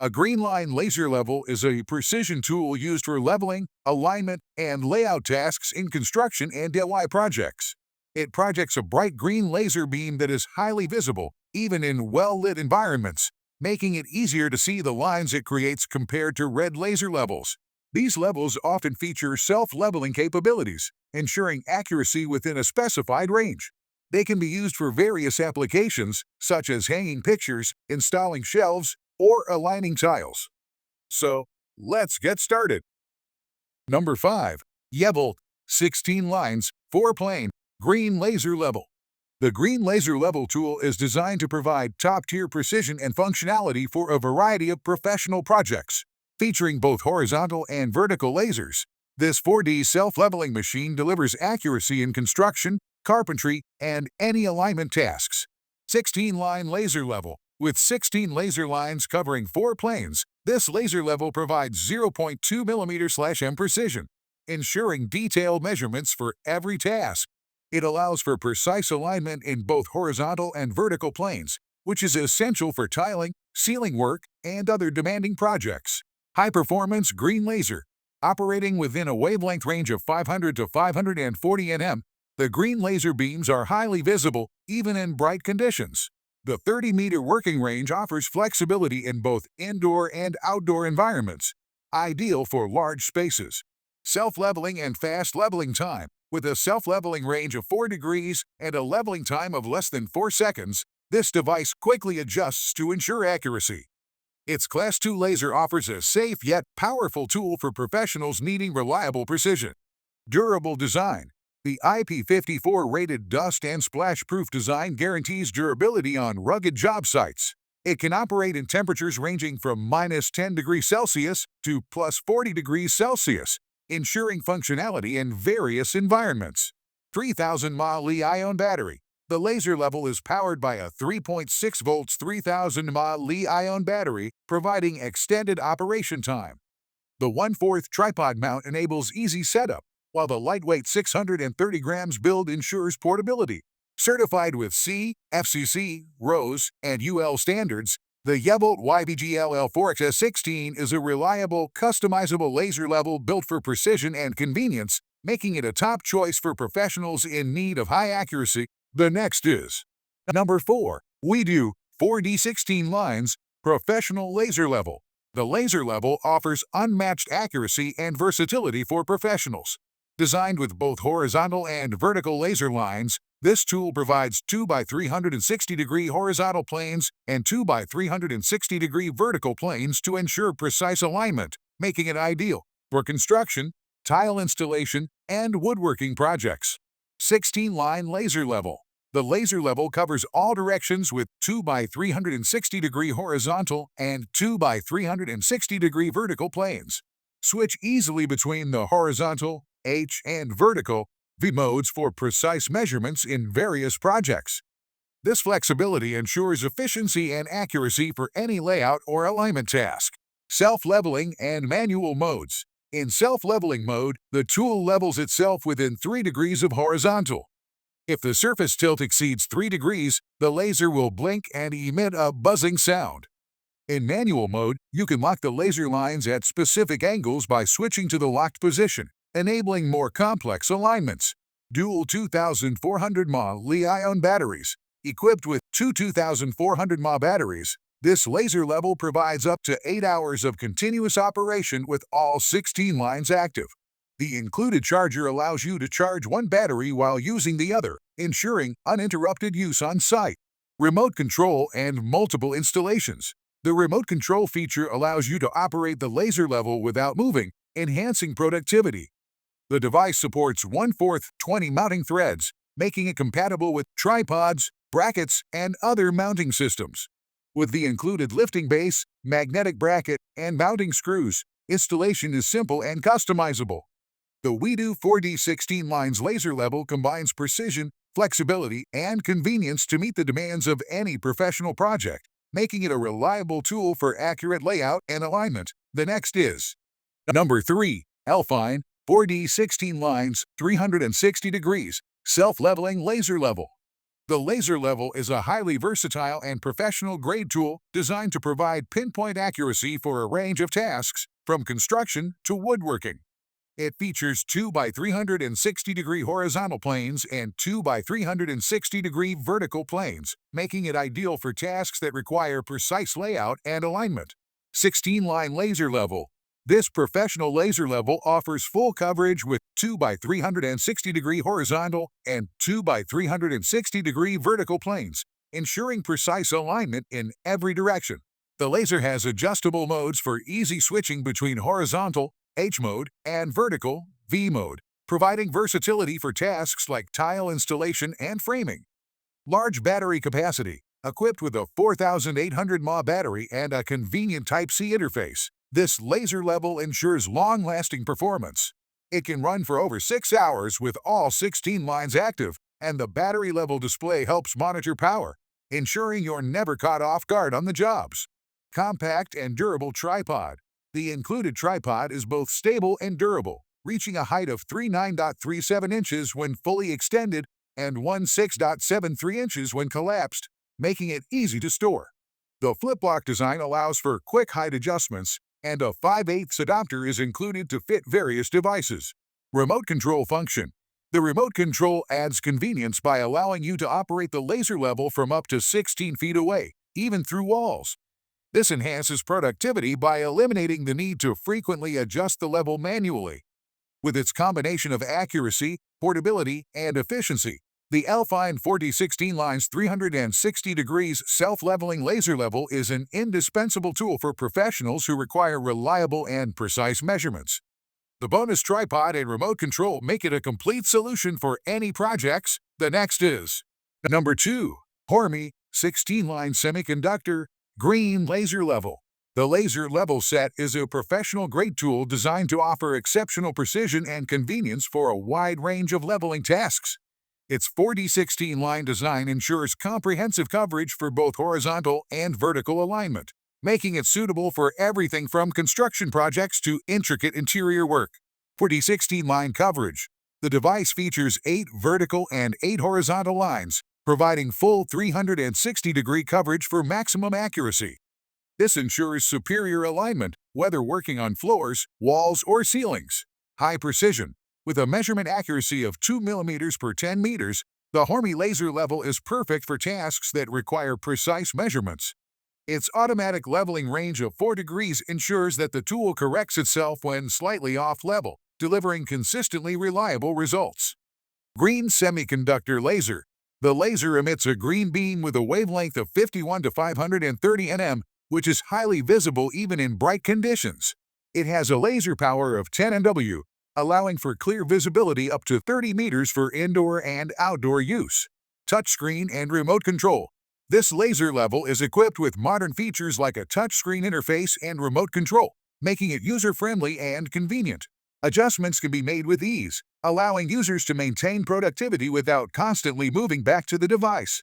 A green line laser level is a precision tool used for leveling, alignment, and layout tasks in construction and DIY projects. It projects a bright green laser beam that is highly visible, even in well-lit environments, making it easier to see the lines it creates compared to red laser levels. These levels often feature self-leveling capabilities, ensuring accuracy within a specified range. They can be used for various applications, such as hanging pictures, installing shelves, or aligning tiles. So, let's get started. Number 5. YEVOLT 16 lines, 4-plane, green laser level. The green laser level tool is designed to provide top-tier precision and functionality for a variety of professional projects. Featuring both horizontal and vertical lasers, this 4D self-leveling machine delivers accuracy in construction, carpentry, and any alignment tasks. 16-line laser level. With 16 laser lines covering 4 planes, this laser level provides 0.2 mm/m precision, ensuring detailed measurements for every task. It allows for precise alignment in both horizontal and vertical planes, which is essential for tiling, ceiling work, and other demanding projects. High-performance green laser. Operating within a wavelength range of 500 to 540 nm, the green laser beams are highly visible, even in bright conditions. The 30-meter working range offers flexibility in both indoor and outdoor environments, ideal for large spaces. Self-leveling and fast leveling time. With a self-leveling range of 4 degrees and a leveling time of less than 4 seconds, this device quickly adjusts to ensure accuracy. Its Class 2 laser offers a safe yet powerful tool for professionals needing reliable precision. Durable design. The IP54 rated dust and splash-proof design guarantees durability on rugged job sites. It can operate in temperatures ranging from -10 degrees Celsius to +40 degrees Celsius, ensuring functionality in various environments. 3000 mAh Li-ion battery. The laser level is powered by a 3.6 volts 3000 mAh Li-ion battery, providing extended operation time. The 1/4 tripod mount enables easy setup, while the lightweight 630 grams build ensures portability. Certified with C, FCC, RoHS, and UL standards, the YEVOLT YBGL-L4XS16 is a reliable, customizable laser level built for precision and convenience, making it a top choice for professionals in need of high accuracy. The next is Number 4. WEIDDW 4D 16 lines, professional laser level. The laser level offers unmatched accuracy and versatility for professionals. Designed with both horizontal and vertical laser lines, this tool provides 2x360-degree horizontal planes and 2x360-degree vertical planes to ensure precise alignment, making it ideal for construction, tile installation, and woodworking projects. 16-line laser level. The laser level covers all directions with 2x360-degree horizontal and 2x360-degree vertical planes. Switch easily between the horizontal, H, and vertical V modes for precise measurements in various projects. This flexibility ensures efficiency and accuracy for any layout or alignment task. Self-leveling and manual modes. In self-leveling mode, the tool levels itself within 3 degrees of horizontal. If the surface tilt exceeds 3 degrees, the laser will blink and emit a buzzing sound. In manual mode, you can lock the laser lines at specific angles by switching to the locked position, enabling more complex alignments. Dual 2400 mAh Li-ion batteries. Equipped with two 2400 mAh batteries, this laser level provides up to 8 hours of continuous operation with all 16 lines active. The included charger allows you to charge one battery while using the other, ensuring uninterrupted use on site. Remote control and multiple installations. The remote control feature allows you to operate the laser level without moving, enhancing productivity. The device supports 1/4 20 mounting threads, making it compatible with tripods, brackets, and other mounting systems. With the included lifting base, magnetic bracket, and mounting screws, installation is simple and customizable. The WEIDDW 4D 16 lines laser level combines precision, flexibility, and convenience to meet the demands of any professional project, making it a reliable tool for accurate layout and alignment. The next is Number 3. Lfine 4D 16 lines, 360 degrees, self-leveling laser level. The laser level is a highly versatile and professional-grade tool designed to provide pinpoint accuracy for a range of tasks, from construction to woodworking. It features 2 by 360-degree horizontal planes and 2 by 360-degree vertical planes, making it ideal for tasks that require precise layout and alignment. 16-line laser level. This professional laser level offers full coverage with 2 by 360-degree horizontal and 2 by 360-degree vertical planes, ensuring precise alignment in every direction. The laser has adjustable modes for easy switching between horizontal, H mode, and vertical, V mode, providing versatility for tasks like tile installation and framing. Large battery capacity. Equipped with a 4,800 mAh battery and a convenient Type-C interface, this laser level ensures long-lasting performance. It can run for over 6 hours with all 16 lines active, and the battery level display helps monitor power, ensuring you're never caught off guard on the jobs. Compact and durable tripod. The included tripod is both stable and durable, reaching a height of 39.37 inches when fully extended and 16.73 inches when collapsed, making it easy to store. The flip-lock design allows for quick height adjustments, and a 5/8 adapter is included to fit various devices. Remote control function. The remote control adds convenience by allowing you to operate the laser level from up to 16 feet away, even through walls. This enhances productivity by eliminating the need to frequently adjust the level manually. With its combination of accuracy, portability, and efficiency, the Lfine 4016 line's 360 degrees self-leveling laser level is an indispensable tool for professionals who require reliable and precise measurements. The bonus tripod and remote control make it a complete solution for any projects. The next is Number 2. Hormy 16-line semiconductor green laser level. The laser level set is a professional-grade tool designed to offer exceptional precision and convenience for a wide range of leveling tasks. Its 4D16-line design ensures comprehensive coverage for both horizontal and vertical alignment, making it suitable for everything from construction projects to intricate interior work. 4D16-line coverage. The device features 8 vertical and 8 horizontal lines, providing full 360-degree coverage for maximum accuracy. This ensures superior alignment, whether working on floors, walls, or ceilings. High precision. With a measurement accuracy of 2 mm per 10 meters, the Hormy laser level is perfect for tasks that require precise measurements. Its automatic leveling range of 4 degrees ensures that the tool corrects itself when slightly off level, delivering consistently reliable results. Green semiconductor laser. The laser emits a green beam with a wavelength of 51 to 530 nm, which is highly visible even in bright conditions. It has a laser power of 10 nW, allowing for clear visibility up to 30 meters for indoor and outdoor use. Touchscreen and remote control. This laser level is equipped with modern features like a touchscreen interface and remote control, making it user-friendly and convenient. Adjustments can be made with ease, allowing users to maintain productivity without constantly moving back to the device.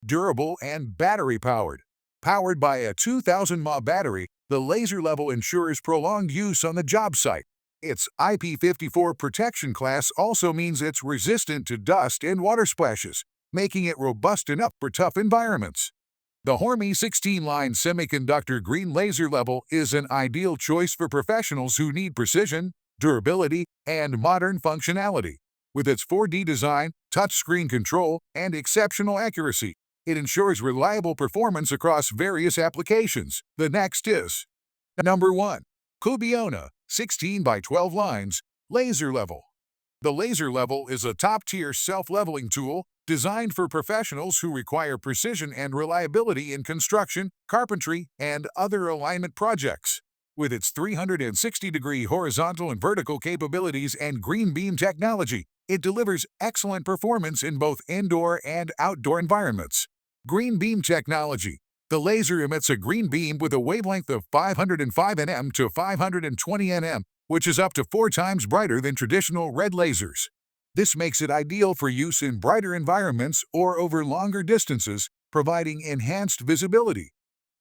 Durable and battery-powered. Powered by a 2,000 mAh battery, the laser level ensures prolonged use on the job site. Its IP54 protection class also means it's resistant to dust and water splashes, making it robust enough for tough environments. The Hormy 16-line semiconductor green laser level is an ideal choice for professionals who need precision, durability, and modern functionality. With its 4D design, touchscreen control, and exceptional accuracy, it ensures reliable performance across various applications. The next is Number 1. Clubiona 16 by 12 lines laser level. The laser level is a top-tier self-leveling tool designed for professionals who require precision and reliability in construction, carpentry, and other alignment projects. With its 360-degree horizontal and vertical capabilities and green beam technology, it delivers excellent performance in both indoor and outdoor environments. Green beam technology. The laser emits a green beam with a wavelength of 505 nm to 520 nm, which is up to 4 times brighter than traditional red lasers. This makes it ideal for use in brighter environments or over longer distances, providing enhanced visibility.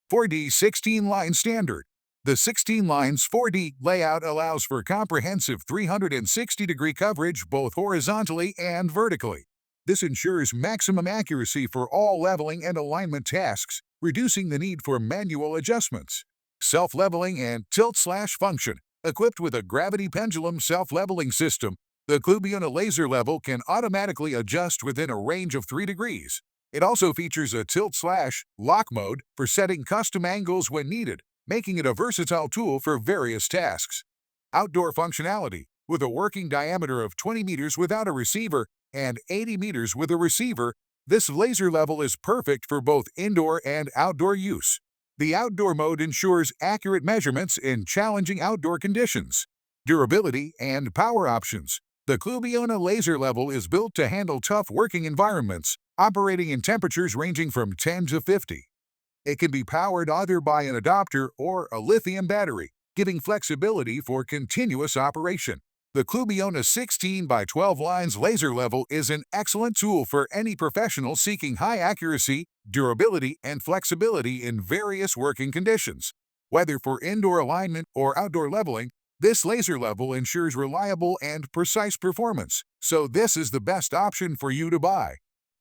4D 16-line standard. The 16 lines 4D layout allows for comprehensive 360-degree coverage both horizontally and vertically. This ensures maximum accuracy for all leveling and alignment tasks, reducing the need for manual adjustments. Self-leveling and tilt/slash function. Equipped with a gravity pendulum self-leveling system, the Clubiona laser level can automatically adjust within a range of 3 degrees. It also features a tilt/lock mode for setting custom angles when needed, making it a versatile tool for various tasks. Outdoor functionality. With a working diameter of 20 meters without a receiver and 80 meters with a receiver, this laser level is perfect for both indoor and outdoor use. The outdoor mode ensures accurate measurements in challenging outdoor conditions. Durability and power options. The Clubiona laser level is built to handle tough working environments, operating in temperatures ranging from 10 to 50. It can be powered either by an adapter or a lithium battery, giving flexibility for continuous operation. The Clubiona 16 by 12 lines laser level is an excellent tool for any professional seeking high accuracy, durability, and flexibility in various working conditions. Whether for indoor alignment or outdoor leveling, this laser level ensures reliable and precise performance, so this is the best option for you to buy.